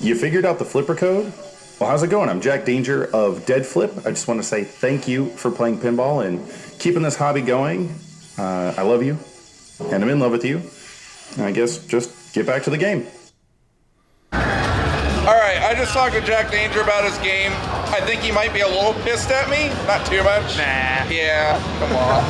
You figured out the flipper code? Well, how's it going? I'm Jack Danger of DeadFlip. I just want to say thank you for playing pinball and keeping this hobby going. I love you, and I'm in love with you. And I guess just get back to the game. Alright, I just talked to Jack Danger about his game. I think he might be a little pissed at me. Not too much. Nah. Yeah, come on.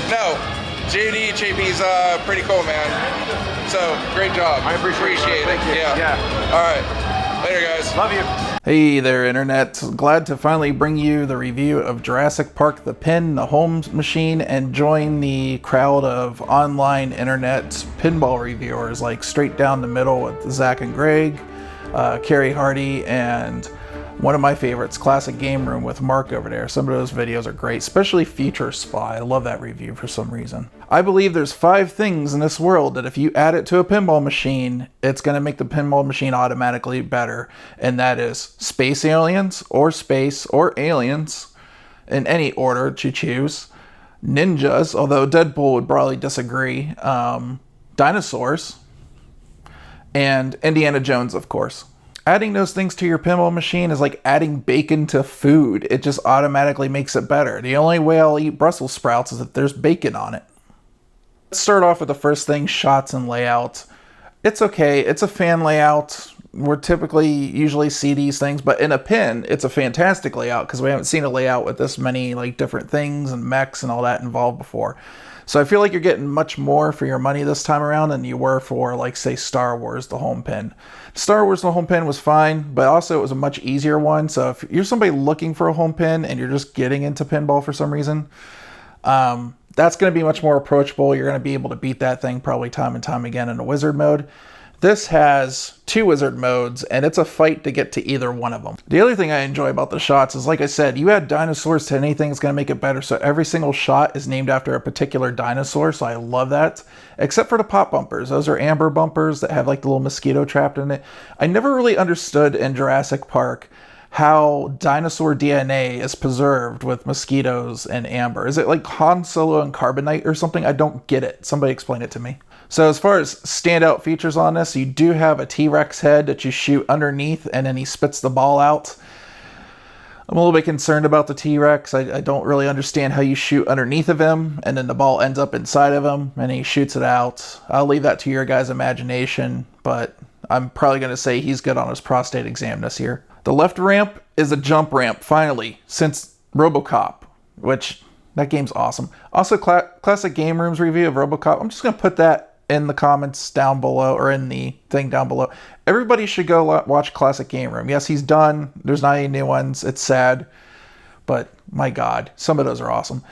No, JDJP's pretty cool, man. So, great job. I appreciate it. it. Thank you. Yeah. Alright, later guys. Love you. Hey there, Internet. Glad to finally bring you the review of Jurassic Park, the Pin, the home machine, and join the crowd of online Internet pinball reviewers like Straight Down the Middle with Zach and Greg, Carrie Hardy, and one of my favorites, Classic Game Room with Mark over there. Some of those videos are great, especially Future Spy. I love that review for some reason. I believe there's 5 things in this world that if you add it to a pinball machine, it's going to make the pinball machine automatically better. And that is space aliens, or space, or aliens, in any order that you choose. Ninjas, although Deadpool would probably disagree. Dinosaurs. And Indiana Jones, of course. Adding those things to your pinball machine is like adding bacon to food. It just automatically makes it better. The only way I'll eat Brussels sprouts is if there's bacon on it. Let's start off with the first thing, shots and layout. It's okay. It's a fan layout. We're typically usually see these things, but in a pin, it's a fantastic layout because we haven't seen a layout with this many like different things and mechs and all that involved before. So I feel like you're getting much more for your money this time around than you were for, like, say, Star Wars, the home pin. Star Wars, the home pin was fine, but also it was a much easier one. So if you're somebody looking for a home pin and you're just getting into pinball for some reason, that's going to be much more approachable. You're going to be able to beat that thing probably time and time again in a wizard mode. This has 2 wizard modes, and it's a fight to get to either one of them. The other thing I enjoy about the shots is, like I said, you add dinosaurs to anything, it's going to make it better. So every single shot is named after a particular dinosaur, so I love that. Except for the pop bumpers. Those are amber bumpers that have like the little mosquito trapped in it. I never really understood in Jurassic Park how dinosaur DNA is preserved with mosquitoes and amber. Is it like Han Solo and carbonite or something? I don't get it. Somebody explain it to me. So as far as standout features on this, you do have a T-Rex head that you shoot underneath and then he spits the ball out. I'm a little bit concerned about the T-Rex. I don't really understand how you shoot underneath of him and then the ball ends up inside of him and he shoots it out. I'll leave that to your guys' imagination, but I'm probably going to say he's good on his prostate exam this year. The left ramp is a jump ramp, finally, since Robocop, which, that game's awesome. Also, Classic Game Room's review of Robocop, I'm just going to put that in the comments down below, or in the thing down below. Everybody should go watch Classic Game Room. Yes, he's done. There's not any new ones. It's sad. But, my God, some of those are awesome.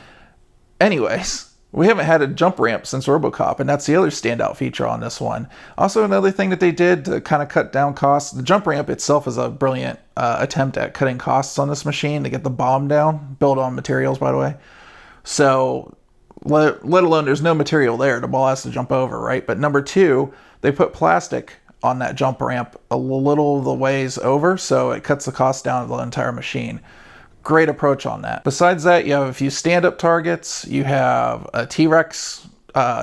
Anyways, we haven't had a jump ramp since Robocop, and that's the other standout feature on this one. Also, another thing that they did to kind of cut down costs, the jump ramp itself is a brilliant attempt at cutting costs on this machine to get the BOM down. Built on materials, by the way. So, let alone there's no material there. The ball has to jump over, right? But number 2, they put plastic on that jump ramp a little of the ways over, so it cuts the cost down of the entire machine. Great approach on that. Besides that, you have a few stand-up targets. You have a T-Rex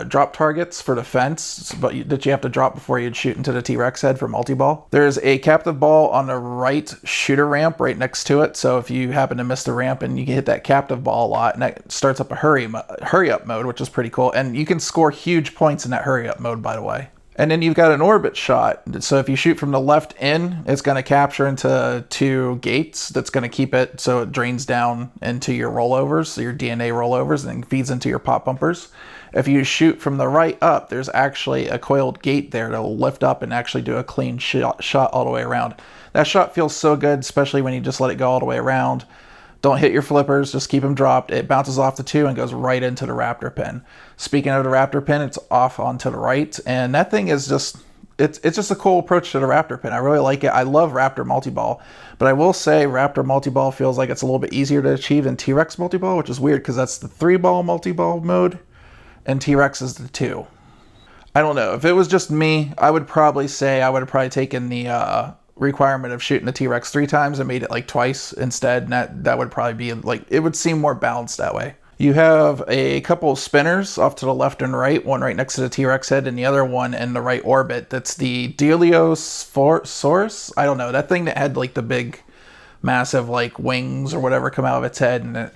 drop targets for defense, but that you have to drop before you'd shoot into the T-Rex head for multi-ball. There's a captive ball on the right shooter ramp right next to it, so if you happen to miss the ramp and you hit that captive ball a lot, and that starts up a hurry-up mode, which is pretty cool. And you can score huge points in that hurry-up mode, by the way. And then you've got an orbit shot. So if you shoot from the left in, it's going to capture into 2 gates. That's going to keep it so it drains down into your rollovers, so your DNA rollovers, and then feeds into your pop bumpers. If you shoot from the right up, there's actually a coiled gate there that will lift up and actually do a clean shot all the way around. That shot feels so good, especially when you just let it go all the way around. Don't hit your flippers, just keep them dropped. It bounces off the 2 and goes right into the Raptor pin. Speaking of the Raptor pin, it's off onto the right, and that thing is just, it's just a cool approach to the Raptor pin. I really like it. I love Raptor multi-ball, but I will say Raptor multi-ball feels like it's a little bit easier to achieve than T-Rex multi-ball, which is weird because that's the 3-ball multi-ball mode, and T-Rex is the 2. I don't know. If it was just me, I would probably say I would have probably taken the requirement of shooting the T-Rex 3 times and made it like twice instead, and that would probably be like, it would seem more balanced that way. You have a couple of spinners off to the left and right, one right next to the T-Rex head and the other one in the right orbit. That's the Deliosaurus. I don't know, that thing that had like the big, massive like wings or whatever come out of its head, and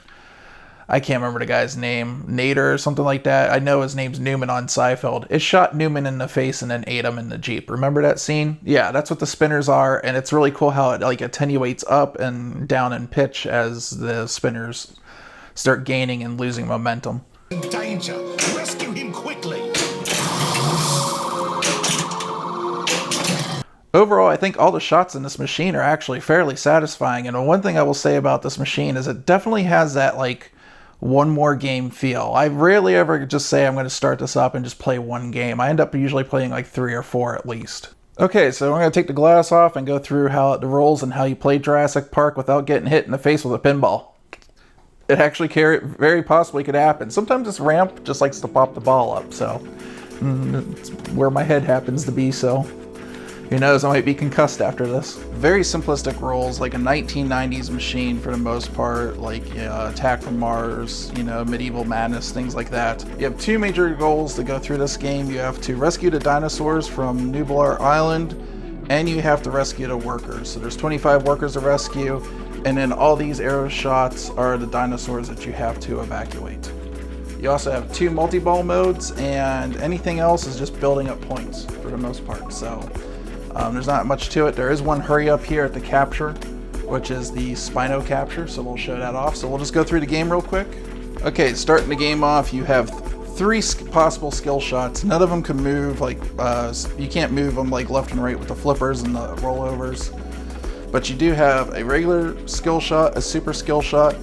I can't remember the guy's name, Nader or something like that. I know his name's Newman on Seinfeld. It shot Newman in the face and then ate him in the Jeep. Remember that scene? Yeah, that's what the spinners are, and it's really cool how it like attenuates up and down in pitch as the spinners start gaining and losing momentum. In danger. Rescue him quickly. Overall, I think all the shots in this machine are actually fairly satisfying, and one thing I will say about this machine is it definitely has that like one more game feel. I rarely ever just say I'm going to start this up and just play one game. I end up usually playing like 3 or 4 at least. Okay, so I'm going to take the glass off and go through how it rolls and how you play Jurassic Park without getting hit in the face with a pinball. It actually very possibly could happen. Sometimes this ramp just likes to pop the ball up, so it's where my head happens to be, so who knows, I might be concussed after this. Very simplistic rolls, like a 1990s machine for the most part, like Attack from Mars, Medieval Madness, things like that. You have 2 major goals to go through this game. You have to rescue the dinosaurs from Nublar Island, and you have to rescue the workers. So there's 25 workers to rescue, and then all these arrow shots are the dinosaurs that you have to evacuate. You also have 2 multi-ball modes, and anything else is just building up points for the most part. So there's not much to it. There is one hurry up here at the capture, which is the Spino capture, so we'll show that off. So we'll just go through the game real quick. Okay, starting the game off, you have 3 possible skill shots. None of them can move, like you can't move them like left and right with the flippers and the rollovers. But you do have a regular skill shot, a super skill shot,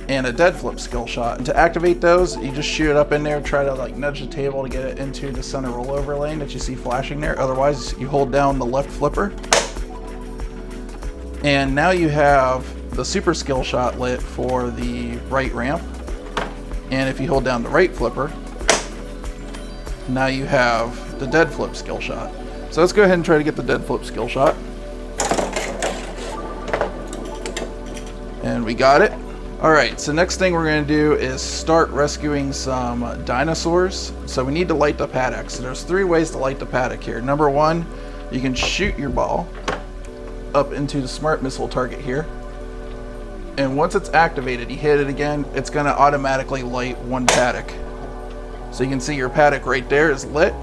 and a DeadFlip skill shot. And to activate those, you just shoot it up in there, try to like nudge the table to get it into the center rollover lane that you see flashing there. Otherwise, you hold down the left flipper. And now you have the super skill shot lit for the right ramp. And if you hold down the right flipper, now you have the DeadFlip skill shot. So let's go ahead and try to get the DeadFlip skill shot. And we got it. Alright, so next thing we're going to do is start rescuing some dinosaurs. So we need to light the paddock. So there's 3 ways to light the paddock here. Number 1, you can shoot your ball up into the smart missile target here. And once it's activated, you hit it again, it's going to automatically light 1 paddock. So you can see your paddock right there is lit.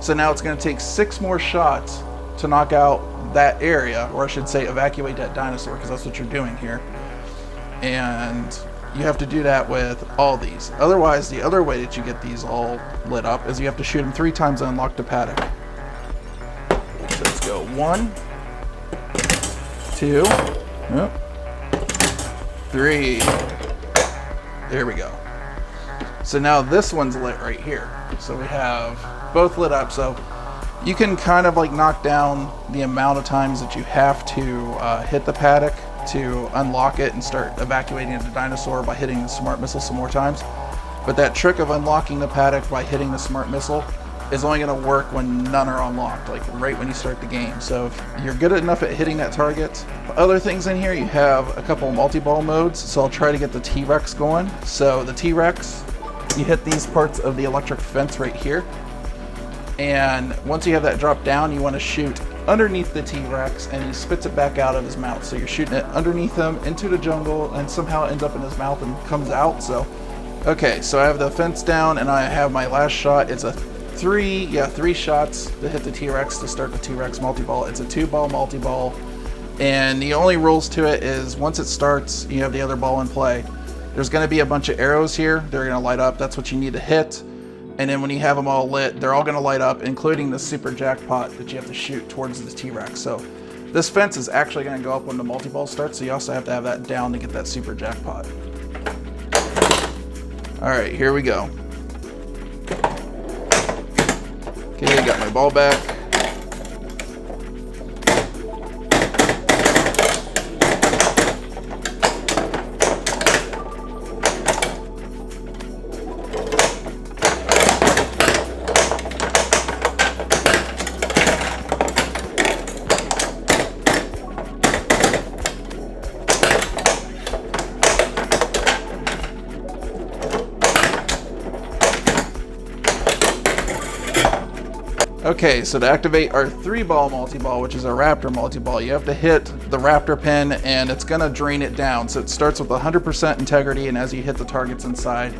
So now it's going to take 6 more shots to knock out that area, or I should say evacuate that dinosaur, because that's what you're doing here. And you have to do that with all these. Otherwise, the other way that you get these all lit up is you have to shoot them 3 times and unlock the paddock. So let's go 1, 2, 3. There we go. So now this one's lit right here. So we have both lit up. So you can kind of like knock down the amount of times that you have to hit the paddock to unlock it and start evacuating the dinosaur by hitting the smart missile some more times. But that trick of unlocking the paddock by hitting the smart missile is only going to work when none are unlocked, like right when you start the game. So if you're good enough at hitting that target. Other things in here, you have a couple multi-ball modes, so I'll try to get the T-Rex going. So the T-Rex, you hit these parts of the electric fence right here, and once you have that drop down, you want to shoot underneath the T-Rex, and he spits it back out of his mouth. So you're shooting it underneath him into the jungle, and somehow it ends up in his mouth and comes out. So okay, so I have the fence down, and I have my last shot. It's a 3 shots to hit the T-Rex to start the T-Rex multi-ball. It's a 2-ball multi-ball, and the only rules to it is once it starts, you have the other ball in play. There's going to be a bunch of arrows here. They're going to light up. That's what you need to hit. And then when you have them all lit, they're all going to light up, including the super jackpot that you have to shoot towards the T-Rex. So this fence is actually going to go up when the multi-ball starts, so you also have to have that down to get that super jackpot. All right, here we go. Okay, got my ball back. Okay, so to activate our 3-ball multi-ball, which is a Raptor multi-ball, you have to hit the Raptor pin and it's gonna drain it down. So it starts with 100% integrity, and as you hit the targets inside,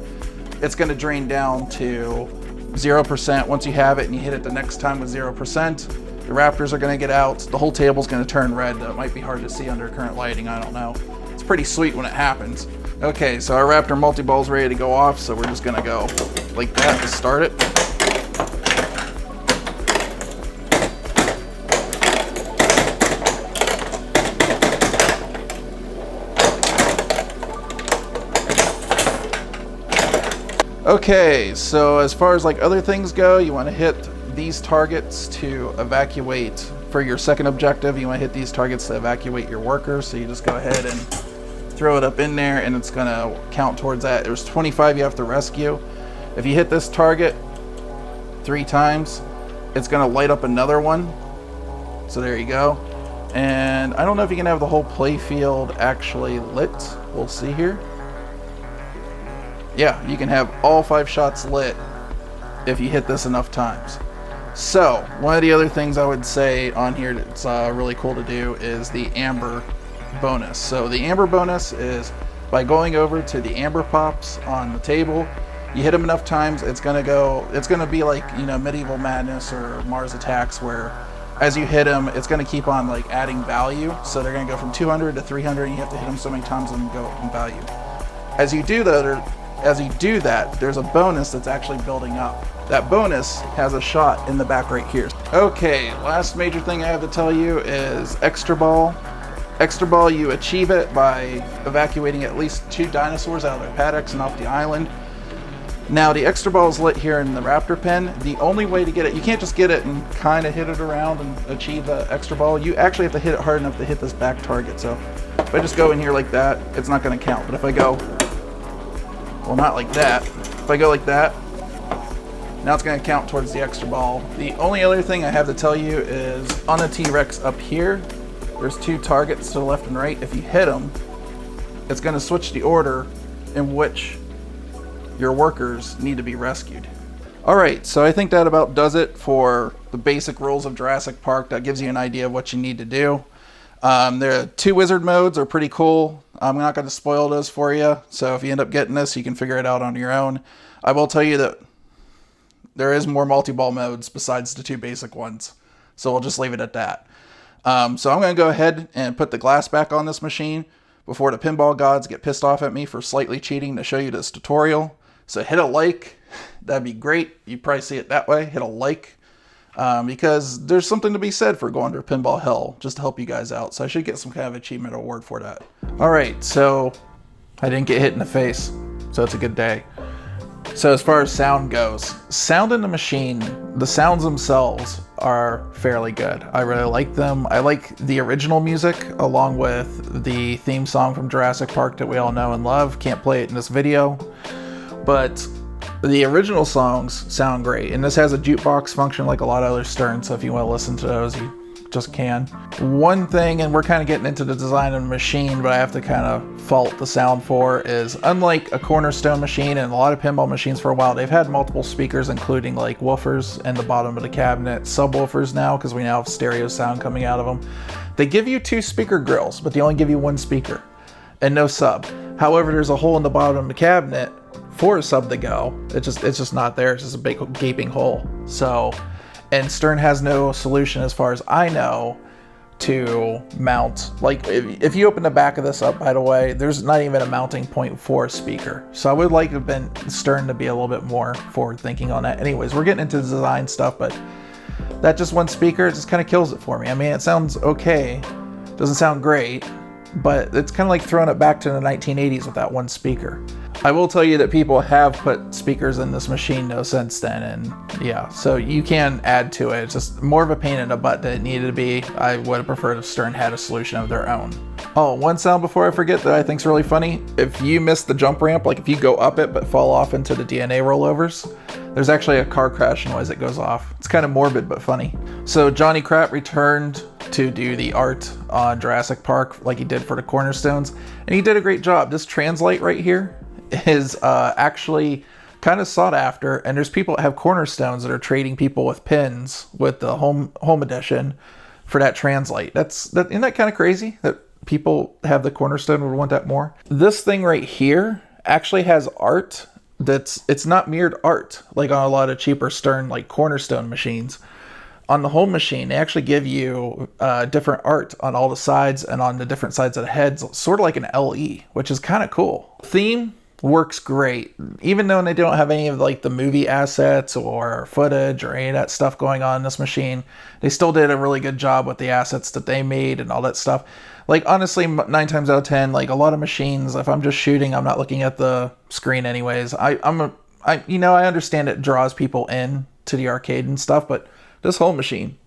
it's gonna drain down to 0%. Once you have it and you hit it the next time with 0%, the Raptors are gonna get out. The whole table's gonna turn red. It might be hard to see under current lighting, I don't know. It's pretty sweet when it happens. Okay, so our Raptor multi-ball is ready to go off, so we're just gonna go like that to start it. Okay, so as far as like other things go, you want to hit these targets to evacuate for your second objective. You want to hit these targets to evacuate your workers. So you just go ahead and throw it up in there and it's going to count towards that. There's 25 you have to rescue. If you hit this target 3 times, it's going to light up another one. So there you go. And I don't know if you can have the whole play field actually lit. We'll see here. Yeah, you can have all 5 shots lit if you hit this enough times. So, one of the other things I would say on here that's really cool to do is the amber bonus. So the amber bonus is by going over to the amber pops on the table, you hit them enough times, it's gonna be like, you know, Medieval Madness or Mars Attacks, where as you hit them, it's gonna keep on like adding value. So they're gonna go from 200 to 300 and you have to hit them so many times and go in value. As you do that, there's a bonus that's actually building up. That bonus has a shot in the back right here. Okay, last major thing I have to tell you is Extra Ball. Extra Ball, you achieve it by evacuating at least 2 dinosaurs out of their paddocks and off the island. Now the Extra Ball is lit here in the Raptor pen. The only way to get it, you can't just get it and kind of hit it around and achieve the Extra Ball. You actually have to hit it hard enough to hit this back target. So if I just go in here like that, it's not going to count. But if I go, well, not like that. If I go like that, now it's going to count towards the Extra Ball. The only other thing I have to tell you is on the T-Rex up here, there's 2 targets to the left and right. If you hit them, it's going to switch the order in which your workers need to be rescued. Alright, so I think that about does it for the basic rules of Jurassic Park. That gives you an idea of what you need to do. The 2 wizard modes are pretty cool. I'm not going to spoil those for you, so if you end up getting this, you can figure it out on your own. I will tell you that there is more multi-ball modes besides the 2 basic ones, so we'll just leave it at that. So I'm going to go ahead and put the glass back on this machine before the pinball gods get pissed off at me for slightly cheating to show you this tutorial. So hit a like, that'd be great. You'd probably see it that way. Hit a like. Because there's something to be said for going to pinball hell just to help you guys out. So I should get some kind of achievement award for that. Alright, so I didn't get hit in the face, so it's a good day. So as far as sound goes, sound in the machine, the sounds themselves are fairly good. I really like them. I like the original music along with the theme song from Jurassic Park that we all know and love. Can't play it in this video, but the original songs sound great, and this has a jukebox function like a lot of other Stern, so if you want to listen to those, you just can. One thing, and we're kind of getting into the design of the machine, but I have to kind of fault the sound for, is unlike a Cornerstone machine and a lot of pinball machines for a while, they've had multiple speakers, including like woofers in the bottom of the cabinet, subwoofers now, because we now have stereo sound coming out of them. They give you 2 speaker grills, but they only give you 1 speaker and no sub. However, there's a hole in the bottom of the cabinet for a sub to go. It's just not there. It's just a big gaping hole. So, and Stern has no solution as far as I know to mount, like if you open the back of this up, by the way, there's not even a mounting point for a speaker. So I would like to have been Stern to be a little bit more forward thinking on that. Anyways, we're getting into the design stuff, but that just 1 speaker just kind of kills it for me. I mean, it sounds okay, doesn't sound great, but it's kind of like throwing it back to the 1980s with that 1 speaker. I will tell you that people have put speakers in this machine though since then, and yeah, so you can add to it. It's just more of a pain in the butt than it needed to be. I would have preferred if Stern had a solution of their own. Oh, one sound before I forget that I think is really funny. If you miss the jump ramp, like if you go up it but fall off into the DNA rollovers, there's actually a car crash noise that goes off. It's kind of morbid but funny. So Johnny Kratt returned to do the art on Jurassic Park like he did for the Cornerstones, and he did a great job. This translate right here is actually kind of sought after, and there's people that have cornerstones that are trading people with pins with the home edition for that translate. Isn't that kind of crazy that people have the cornerstone would want that more? This thing right here actually has art it's not mirrored art like on a lot of cheaper Stern like cornerstone machines. On the home machine, they actually give you different art on all the sides and on the different sides of the heads, sort of like an LE, which is kind of cool. Theme works great, even though they don't have any of like the movie assets or footage or any of that stuff going on in this machine. They still did a really good job with the assets that they made and all that stuff. Like honestly, 9 times out of 10, like a lot of machines, if I'm just shooting, I'm not looking at the screen anyways. I understand it draws people in to the arcade and stuff, but this home machine,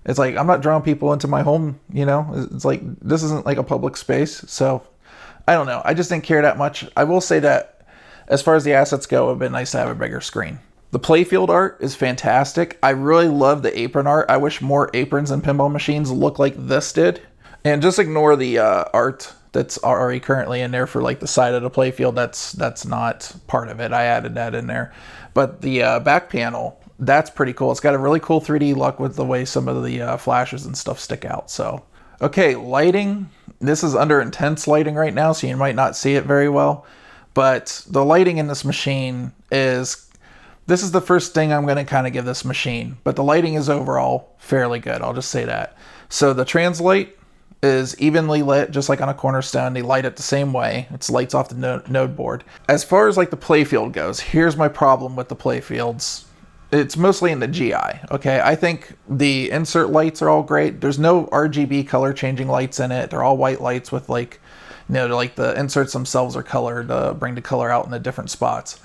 it's like I'm not drawing people into my home. It's like this isn't like a public space, so. I don't know. I just didn't care that much. I will say that as far as the assets go, it would have been nice to have a bigger screen. The playfield art is fantastic. I really love the apron art. I wish more aprons in pinball machines look like this did. And just ignore the art that's already currently in there for like the side of the playfield. That's not part of it. I added that in there. But the back panel, that's pretty cool. It's got a really cool 3D look with the way some of the flashes and stuff stick out. So, okay, lighting. This is under intense lighting right now, so you might not see it very well. But the lighting in this machine this is the first thing I'm going to kind of give this machine. But the lighting is overall fairly good, I'll just say that. So the translate is evenly lit, just like on a cornerstone. They light it the same way. It's lights off the node board. As far as like the playfield goes, here's my problem with the playfields. It's mostly in the GI, okay? I think the insert lights are all great. There's no RGB color changing lights in it. They're all white lights with like, like the inserts themselves are colored to bring the color out in the different spots.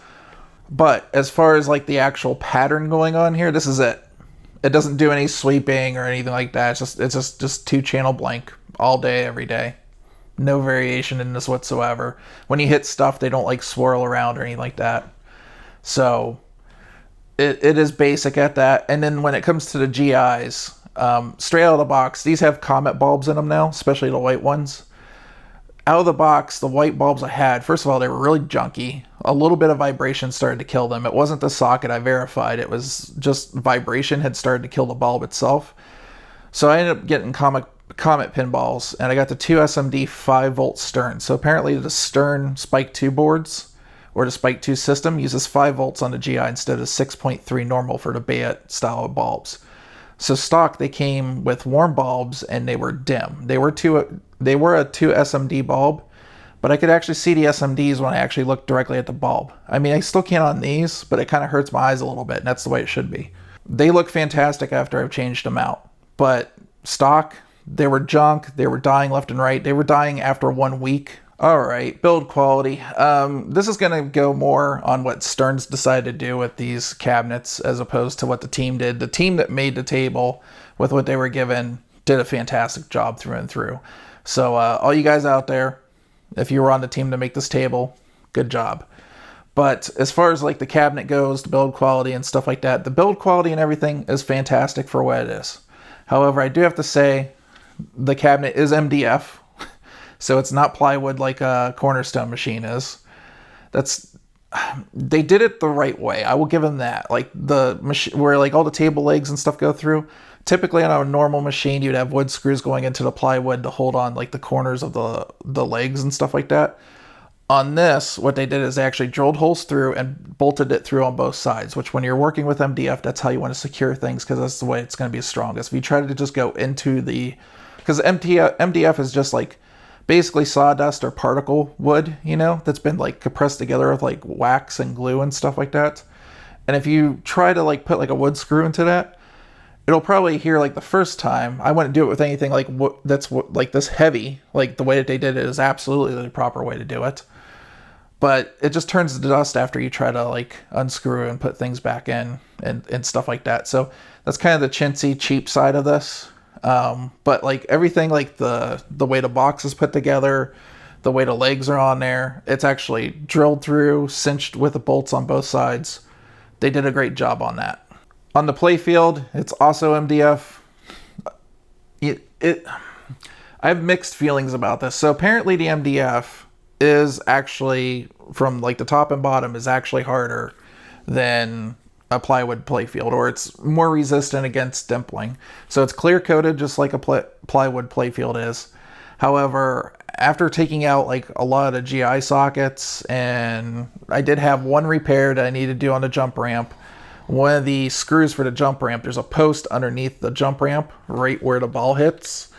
But as far as like the actual pattern going on here, this is it. It doesn't do any sweeping or anything like that. It's just 2-channel blank all day, every day. No variation in this whatsoever. When you hit stuff, they don't like swirl around or anything like that. So It is basic at that. And then when it comes to the GIs, straight out of the box, these have comet bulbs in them now, especially the white ones. Out of the box, the white bulbs I had, first of all, they were really junky. A little bit of vibration started to kill them. It wasn't the socket, I verified. It was just vibration had started to kill the bulb itself. So I ended up getting comet pinballs, and I got the 2 SMD 5-volt Stern. So apparently the Stern Spike 2 boards, or the Spike 2 system, uses 5 volts on the GI instead of 6.3 normal for the Bayet style of bulbs. So stock, they came with warm bulbs and they were dim. They were a 2 SMD bulb, but I could actually see the SMDs when I actually looked directly at the bulb. I mean, I still can't on these, but it kind of hurts my eyes a little bit, and that's the way it should be. They look fantastic after I've changed them out, but stock, they were junk. They were dying left and right. They were dying after 1 week. All right, build quality. This is going to go more on what Stearns decided to do with these cabinets as opposed to what the team did. The team that made the table with what they were given did a fantastic job through and through. So all you guys out there, if you were on the team to make this table, good job. But as far as like the cabinet goes, the build quality and stuff like that, the build quality and everything is fantastic for what it is. However, I do have to say the cabinet is MDF. So it's not plywood like a cornerstone machine is. They did it the right way. I will give them that. Like the machine where like all the table legs and stuff go through. Typically on a normal machine, you'd have wood screws going into the plywood to hold on like the corners of the legs and stuff like that. On this, what they did is they actually drilled holes through and bolted it through on both sides, which when you're working with MDF, that's how you want to secure things because that's the way it's going to be strongest. If you try to just go into because MDF is just like basically sawdust or particle wood, that's been like compressed together with like wax and glue and stuff like that. And if you try to like put like a wood screw into that, it'll probably adhere like the first time. I wouldn't do it with anything like that's like this heavy. Like the way that they did it is absolutely the proper way to do it. But it just turns to dust after you try to like unscrew and put things back in and stuff like that. So that's kind of the chintzy, cheap side of this. But like everything, like the way the box is put together, the way the legs are on there, it's actually drilled through, cinched with the bolts on both sides. They did a great job on that. On the playfield, it's also MDF. I have mixed feelings about this. So apparently the MDF is actually from like the top and bottom is actually harder than a plywood playfield, or it's more resistant against dimpling. So it's clear coated just like a plywood playfield is. However, after taking out like a lot of the GI sockets, and I did have one repair that I needed to do on the jump ramp. One of the screws for the jump ramp, there's a post underneath the jump ramp right where the ball hits,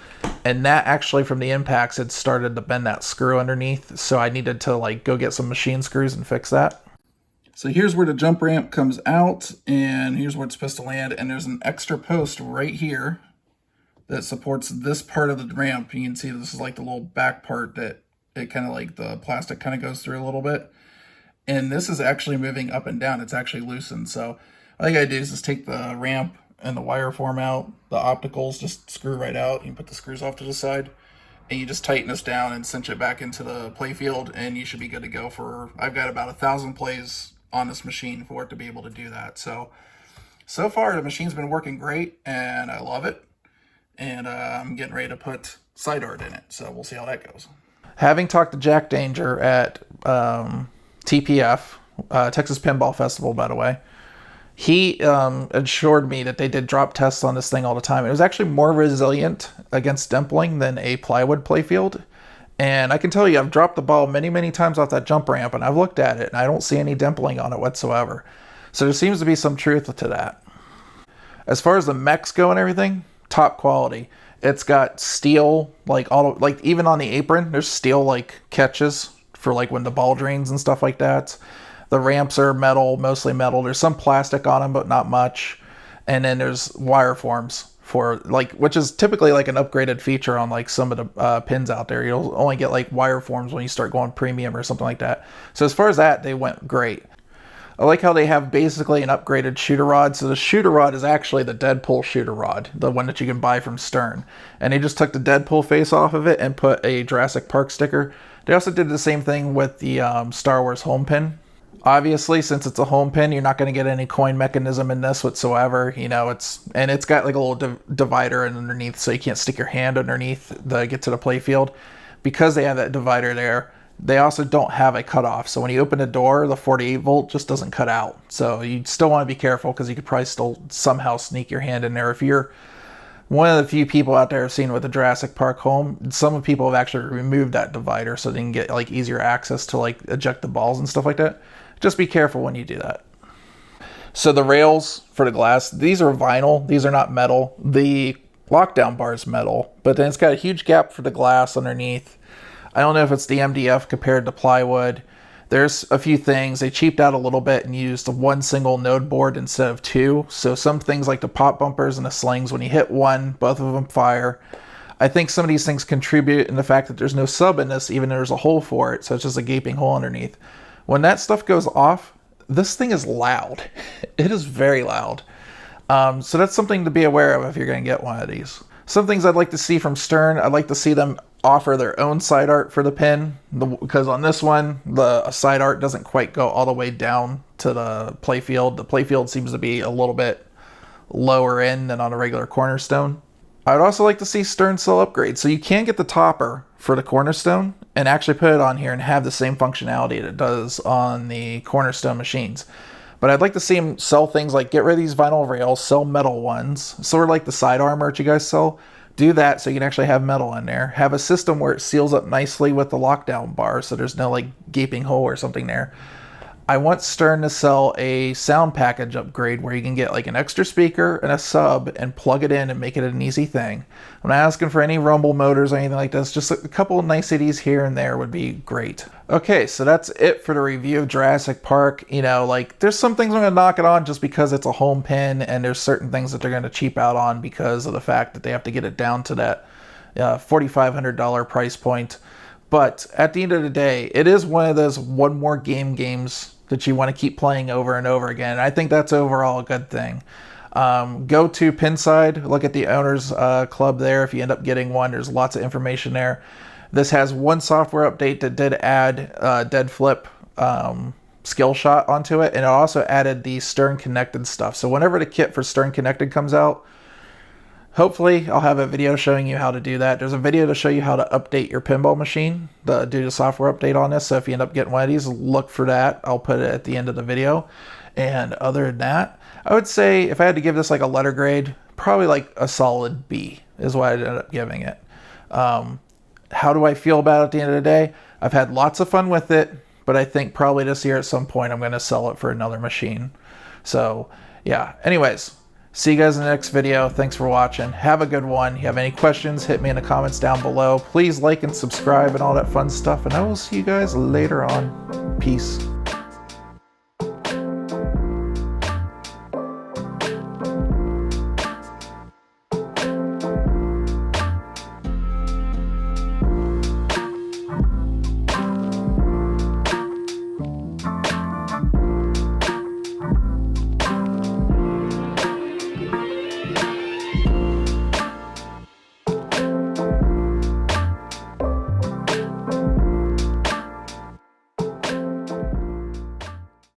and that actually from the impacts had started to bend that screw underneath, so I needed to like go get some machine screws and fix that. So here's where the jump ramp comes out, and here's where it's supposed to land, and there's an extra post right here that supports this part of the ramp. You can see this is like the little back part that it kind of like the plastic kind of goes through a little bit, and this is actually moving up and down. It's actually loosened. So all you gotta do is just take the ramp and the wire form out, the opticals just screw right out. You can put the screws off to the side, and you just tighten this down and cinch it back into the playfield, and you should be good to go for, I've got about 1,000 plays on this machine for it to be able to do that. So far the machine's been working great, and I love it. And I'm getting ready to put side art in it, so we'll see how that goes. Having talked to Jack Danger at TPF, Texas Pinball Festival, by the way, he assured me that they did drop tests on this thing all the time. It was actually more resilient against dimpling than a plywood playfield. And I can tell you, I've dropped the ball many, many times off that jump ramp, and I've looked at it, and I don't see any dimpling on it whatsoever. So there seems to be some truth to that. As far as the mechs go and everything, top quality. It's got steel, like even on the apron, there's steel like catches for like when the ball drains and stuff like that. The ramps are metal, mostly metal. There's some plastic on them, but not much. And then there's wire forms for like, which is typically like an upgraded feature on like some of the pins out there. You'll only get like wire forms when you start going premium or something like that. So as far as that, they went great. I like how they have basically an upgraded shooter rod. So the shooter rod is actually the Deadpool shooter rod, the one that you can buy from Stern. And they just took the Deadpool face off of it and put a Jurassic Park sticker. They also did the same thing with the Star Wars home pin. Obviously, since it's a home pin, you're not going to get any coin mechanism in this whatsoever. You know, it's got like a little divider underneath, so you can't stick your hand underneath to get to the playfield. Because they have that divider there, they also don't have a cutoff. So when you open the door, the 48 volt just doesn't cut out. So you still want to be careful, because you could probably still somehow sneak your hand in there. If you're one of the few people out there I've seen with the Jurassic Park home, some people have actually removed that divider so they can get like easier access to like eject the balls and stuff like that. Just be careful when you do that. So the rails for the glass, these are vinyl. These are not metal. The lockdown bar is metal, but then it's got a huge gap for the glass underneath. I don't know if it's the MDF compared to plywood. There's a few things. They cheaped out a little bit and used one single node board instead of two. So some things like the pop bumpers and the slings, when you hit one, both of them fire. I think some of these things contribute in the fact that there's no sub in this, even though there's a hole for it. So it's just a gaping hole underneath. When that stuff goes off, this thing is loud. It is very loud. So that's something to be aware of if you're going to get one of these. Some things I'd like to see from Stern, I'd like to see them offer their own side art for the pin. Because on this one, the side art doesn't quite go all the way down to the playfield. The playfield seems to be a little bit lower in than on a regular cornerstone. I'd also like to see Stern sell upgrades. So you can get the topper for the cornerstone and actually put it on here and have the same functionality that it does on the cornerstone machines. But I'd like to see them sell things like get rid of these vinyl rails, sell metal ones, sort of like the side armor that you guys sell. Do that so you can actually have metal in there. Have a system where it seals up nicely with the lockdown bar so there's no like gaping hole or something there. I want Stern to sell a sound package upgrade where you can get like an extra speaker and a sub and plug it in and make it an easy thing. I'm not asking for any rumble motors or anything like this. Just a couple of niceties here and there would be great. Okay, so that's it for the review of Jurassic Park. You know, like there's some things I'm going to knock it on just because it's a home pin, and there's certain things that they're going to cheap out on because of the fact that they have to get it down to that $4,500 price point. But at the end of the day, it is one of those one more games that you want to keep playing over and over again. And I think that's overall a good thing. Go to Pinside, look at the Owners Club there. If you end up getting one, there's lots of information there. This has one software update that did add DeadFlip skill shot onto it, and it also added the Stern Connected stuff. So whenever the kit for Stern Connected comes out, hopefully I'll have a video showing you how to do that. There's a video to show you how to update your pinball machine, do the software update on this. So if you end up getting one of these, look for that. I'll put it at the end of the video. And other than that, I would say if I had to give this like a letter grade, probably like a solid B is what I ended up giving it. How do I feel about it at the end of the day? I've had lots of fun with it, but I think probably this year at some point I'm going to sell it for another machine. So yeah, anyways, see you guys in the next video. Thanks for watching. Have a good one. If you have any questions, hit me in the comments down below. Please like and subscribe and all that fun stuff, and I will see you guys later on. Peace.